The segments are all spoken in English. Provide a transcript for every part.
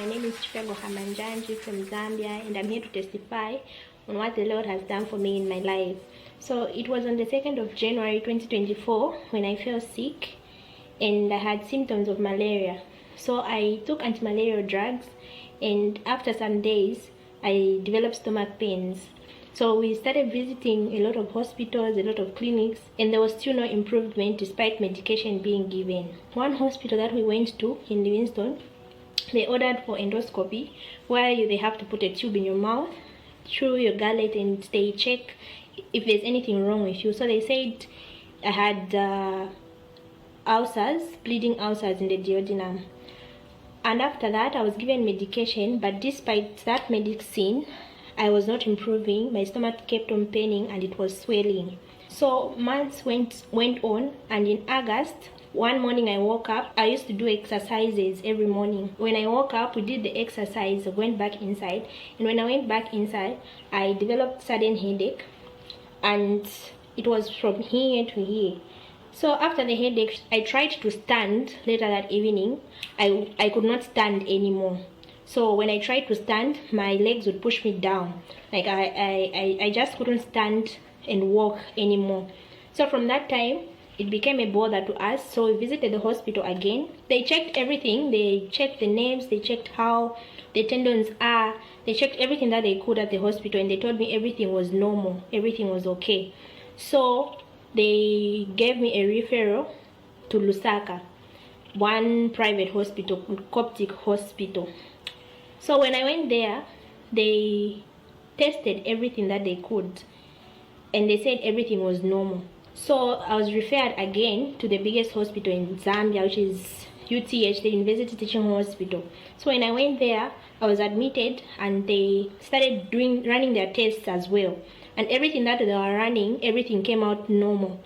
My name is Hamanjanji from Zambia, and I'm here to testify on what the Lord has done for me in my life. So it was on the 2nd of January 2024 when I fell sick and I had symptoms of malaria. So I took anti-malarial drugs, and after some days I developed stomach pains. So we started visiting a lot of hospitals, a lot of clinics, and there was still no improvement despite medication being given. One hospital that we went to in Livingston, they ordered for endoscopy, where they have to put a tube in your mouth through your gullet and they check if there's anything wrong with you. So they said I had ulcers, bleeding ulcers in the duodenum. And after that I was given medication, but despite that medicine I was not improving. My stomach kept on paining and it was swelling. So months went on, and in August, one morning I woke up. I used to do exercises every morning. When I woke up, we did the exercise, I went back inside, and when I went back inside I developed sudden headache, and it was from here to here. So after the headache, I tried to stand later that evening. I could not stand anymore. So when I tried to stand, my legs would push me down. Like I just couldn't stand and walk anymore. So from that time, it became a bother to us. So we visited the hospital again. They checked everything. They checked the nerves. They checked how the tendons are. They checked everything that they could at the hospital, and they told me everything was normal. Everything was okay. So they gave me a referral to Lusaka, one private hospital, Coptic hospital. So when I went there, they tested everything that they could, and they said everything was normal. So I was referred again to the biggest hospital in Zambia, which is UTH, the University Teaching Hospital. So when I went there, I was admitted, and they started running their tests as well. And everything that they were running, everything came out normal.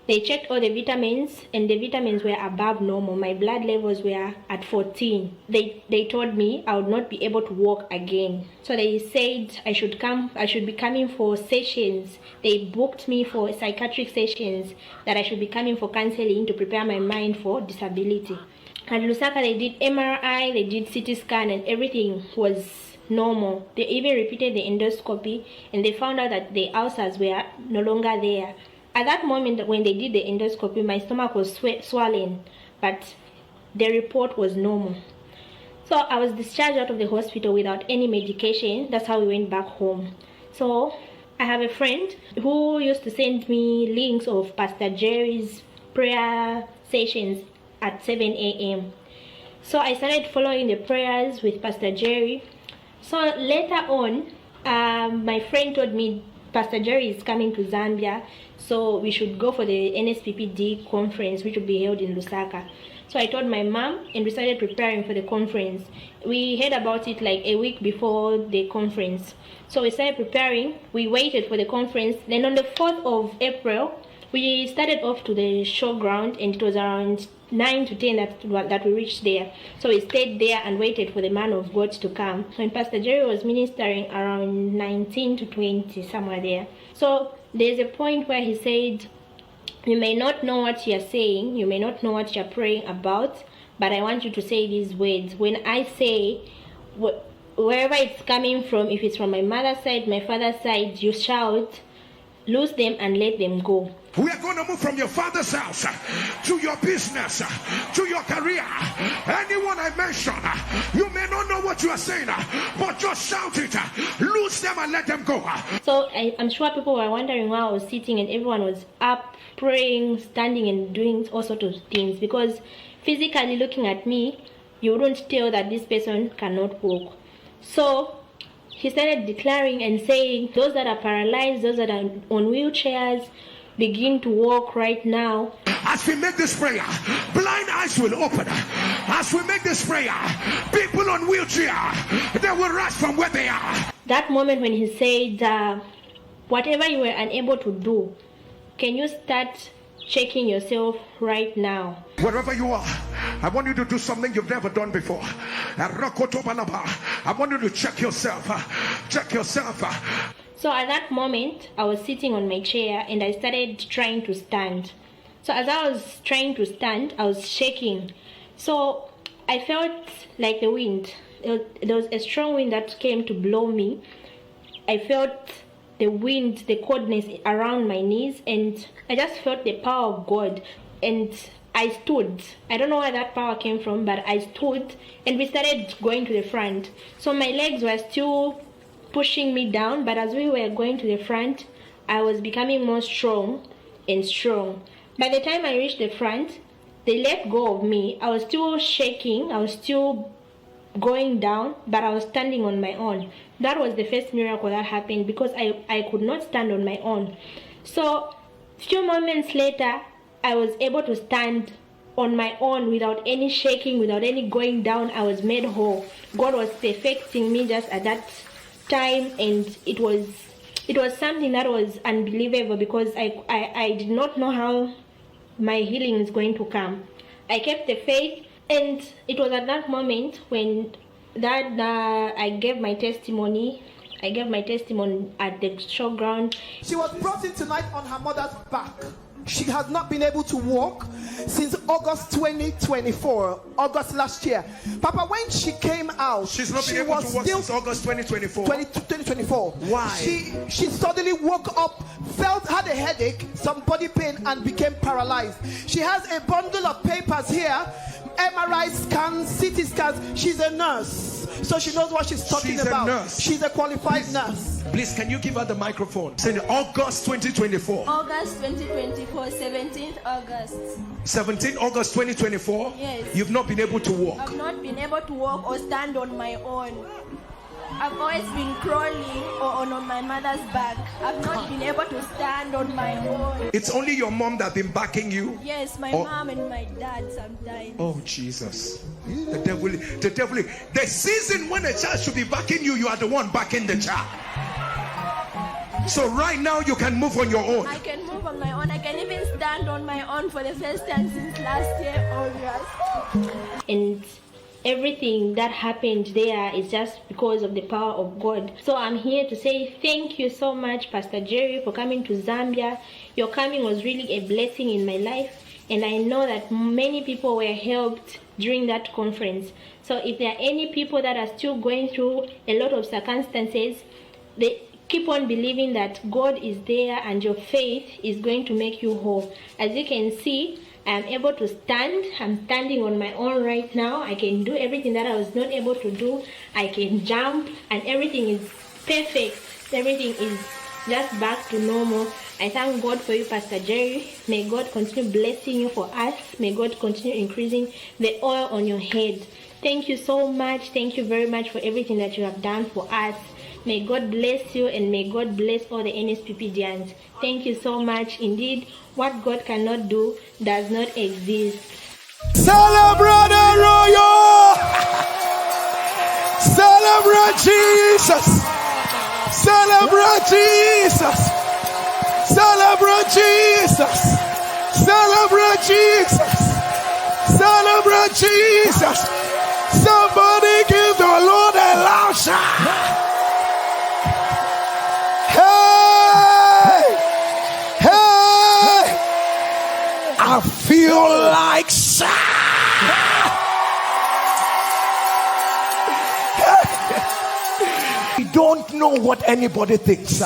They checked all the vitamins, and the vitamins were above normal. My blood levels were at 14. They told me I would not be able to walk again. So they said I should be coming for sessions. They booked me for psychiatric sessions, that I should be coming for counseling to prepare my mind for disability. At Lusaka, they did MRI, they did CT scan, and everything was normal. They even repeated the endoscopy, and they found out that the ulcers were no longer there. At that moment, when they did the endoscopy, my stomach was swollen, but the report was normal. So I was discharged out of the hospital without any medication. That's how we went back home. So I have a friend who used to send me links of Pastor Jerry's prayer sessions at 7 a.m. So I started following the prayers with Pastor Jerry. So later on, my friend told me Pastor Jerry is coming to Zambia, so we should go for the NSPPD conference, which will be held in Lusaka. So I told my mom, and we started preparing for the conference. We heard about it like a week before the conference. So we started preparing. We waited for the conference. Then on the 4th of April, we started off to the showground, and it was around 9 to 10 that we reached there. So we stayed there and waited for the man of God to come. And Pastor Jerry was ministering around 19 to 20, somewhere there. So there's a point where he said, you may not know what you're saying, you may not know what you're praying about, but I want you to say these words. When I say, wherever it's coming from, if it's from my mother's side, my father's side, you shout, lose them and let them go. We are going to move from your father's house to your business, to your career. Anyone I mention, you may not know what you are saying, but just shout it. Lose them and let them go. So I'm sure people were wondering why I was sitting and everyone was up, praying, standing, and doing all sorts of things. Because physically looking at me, you wouldn't tell that this person cannot walk. So he started declaring and saying, those that are paralyzed, those that are on wheelchairs, begin to walk right now. As we make this prayer, blind eyes will open. As we make this prayer, people on wheelchair, they will rise from where they are. That moment when he said, whatever you were unable to do, can you start checking yourself right now? Wherever you are, I want you to do something you've never done before. I want you to check yourself. Check yourself. So at that moment, I was sitting on my chair and I started trying to stand. So as I was trying to stand, I was shaking. So I felt like the wind. there was a strong wind that came to blow me. I felt the wind, the coldness around my knees, and I just felt the power of God. And I stood. I don't know where that power came from, but I stood, and we started going to the front. So my legs were still pushing me down, but as we were going to the front, I was becoming more strong and strong. By the time I reached the front, they let go of me. I was still shaking. I was still going down, but I was standing on my own. That was the first miracle that happened, because I could not stand on my own. So few moments later, I was able to stand on my own without any shaking, without any going down. I was made whole. God was perfecting me just at that time, and it was something that was unbelievable, because I did not know how my healing is going to come. I kept the faith, and it was at that moment when I gave my testimony. I gave my testimony at the showground. She was brought in tonight on her mother's back. She has not been able to walk since August 2024, August last year. Papa, when she came out, she's not been able to walk since August 2024. 2024. Why? She suddenly woke up, had a headache, some body pain, and became paralyzed. She has a bundle of papers here, MRI scans, CT scans. She's a nurse, so she knows what she's talking about. Nurse. She's a qualified nurse. Please, can you give her the microphone? Say August 2024. August 2024, 17th August. 17th August 2024? Yes. You've not been able to walk? I've not been able to walk or stand on my own. I've always been crawling or on my mother's back. I've not been able to stand on my own. It's only your mom that been backing you? Yes, my mom and my dad sometimes. Oh, Jesus. The devil, the season when a child should be backing you, you are the one backing the child. So right now you can move on your own. I can move on my own. I can even stand on my own for the first time since last year, August. And everything that happened there is just because of the power of God. So I'm here to say thank you so much, Pastor Jerry, for coming to Zambia. Your coming was really a blessing in my life, and I know that many people were helped during that conference. So if there are any people that are still going through a lot of circumstances, they keep on believing that God is there, and your faith is going to make you whole. As you can see, I am able to stand. I'm standing on my own right now. I can do everything that I was not able to do. I can jump, and everything is perfect. Everything is just back to normal. I thank God for you, Pastor Jerry. May God continue blessing you for us. May God continue increasing the oil on your head. Thank you so much. Thank you very much for everything that you have done for us. May God bless you, and may God bless all the NSPPDians. Thank you so much. Indeed, what God cannot do does not exist. Celebrate the royal! Celebrate Jesus! Celebrate Jesus! Celebrate Jesus! Celebrate Jesus! Celebrate Jesus! Somebody give the Lord a loud shout! I feel like we don't know what anybody thinks,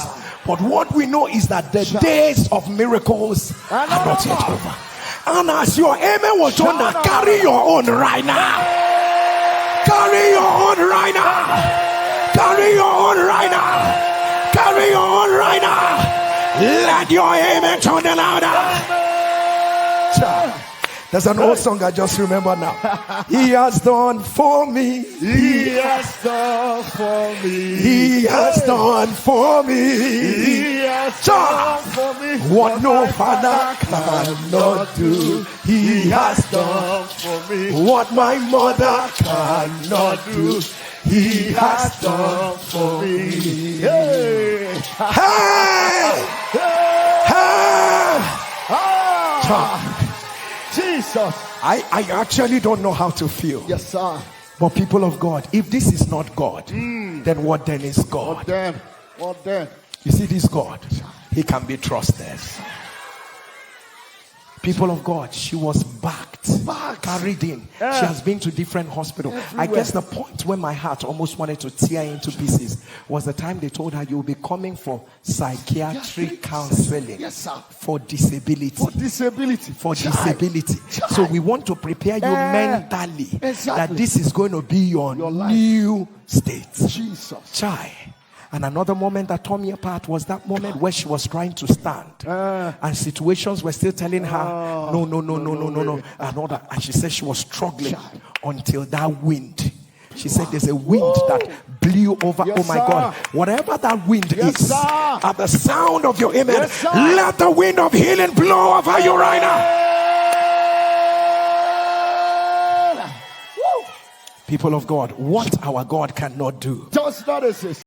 but what we know is that the days of miracles are not yet over. And as your amen was on, carry your own right now. Carry your own right now. Carry your own right now. Carry your own right now. Let your amen turn louder. There's an old song I just remember now. He has done for me. He has done for me. He has done for me. He has done for me. What no father cannot do, He has done for me. What my mother cannot do, He has done for me. Hey! Hey! Hey! Jesus. I actually don't know how to feel. Yes, sir. But people of God, if this is not God, then what then is God? What then? What then? You see, this God, He can be trusted. People of God, she was backed, carried in. She has been to different hospitals. I guess the point where my heart almost wanted to tear into pieces was the time they told her, you'll be coming for psychiatric counseling. Yes, sir. For disability. For disability. For disability. So we want to prepare you mentally that this is going to be your new state. Jesus. Chai. And another moment that tore me apart was that moment where she was trying to stand. And situations were still telling her, no. And all that. And she said she was struggling until that wind. She said there's a wind that blew over. Yes, oh my God. Whatever that wind is, sir. at the sound of your amen, Yes, sir. let the wind of healing blow over you right now. People of God, what our God cannot do. Just not exist.